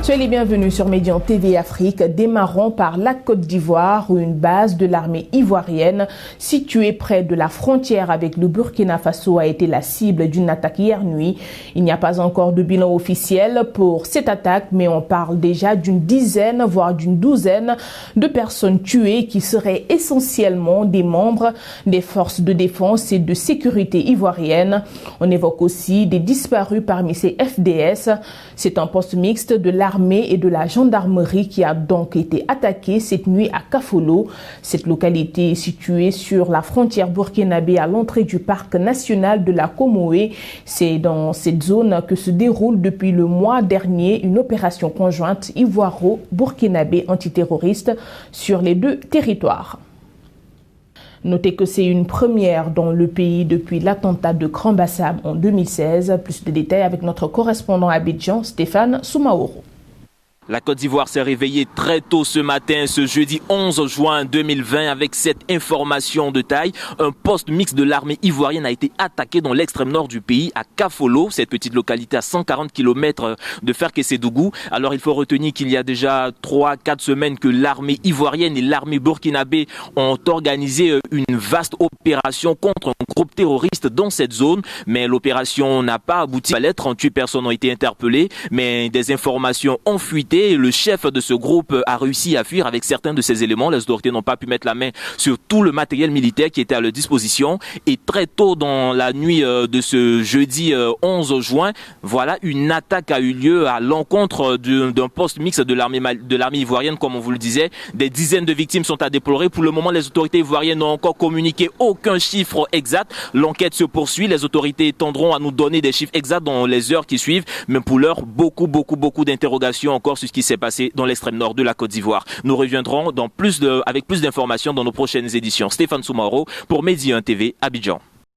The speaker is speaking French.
Soyez les bienvenus sur Médian TV Afrique. Démarrons par la Côte d'Ivoire, où une base de l'armée ivoirienne située près de la frontière avec le Burkina Faso a été la cible d'une attaque hier nuit. Il n'y a pas encore de bilan officiel pour cette attaque, mais on parle déjà d'une dizaine, voire d'une douzaine de personnes tuées qui seraient essentiellement des membres des forces de défense et de sécurité ivoiriennes. On évoque aussi des disparus parmi ces FDS. C'est un poste mixte de l'armée et de la gendarmerie qui a donc été attaqué cette nuit à Kafolo. Cette localité est située sur la frontière burkinabé à l'entrée du parc national de la Comoé. C'est dans cette zone que se déroule depuis le mois dernier une opération conjointe ivoiro-burkinabé antiterroriste sur les deux territoires. Notez que c'est une première dans le pays depuis l'attentat de Grand Bassam en 2016. Plus de détails avec notre correspondant à Abidjan, Stéphane Soumaoro. La Côte d'Ivoire s'est réveillée très tôt ce matin, ce jeudi 11 juin 2020, avec cette information de taille. Un poste mixte de l'armée ivoirienne a été attaqué dans l'extrême nord du pays, à Kafolo, cette petite localité à 140 km de Ferkessédougou. Alors il faut retenir qu'il y a déjà 3-4 semaines que l'armée ivoirienne et l'armée burkinabé ont organisé une vaste opération contre un groupe terroriste dans cette zone. Mais l'opération n'a pas abouti. 38 personnes ont été interpellées, mais des informations ont fuité. Le chef de ce groupe a réussi à fuir avec certains de ses éléments. Les autorités n'ont pas pu mettre la main sur tout le matériel militaire qui était à leur disposition. Et très tôt dans la nuit de ce jeudi 11 juin, voilà, une attaque a eu lieu à l'encontre d'un poste mixte de l'armée ivoirienne, comme on vous le disait. Des dizaines de victimes sont à déplorer. Pour le moment, les autorités ivoiriennes n'ont encore communiqué aucun chiffre exact. L'enquête se poursuit. Les autorités tendront à nous donner des chiffres exacts dans les heures qui suivent. Mais pour l'heure, beaucoup d'interrogations encore sur ce qui s'est passé dans l'extrême nord de la Côte d'Ivoire. Nous reviendrons avec plus d'informations dans nos prochaines éditions. Stéphane Soumaoro pour Médian TV, Abidjan.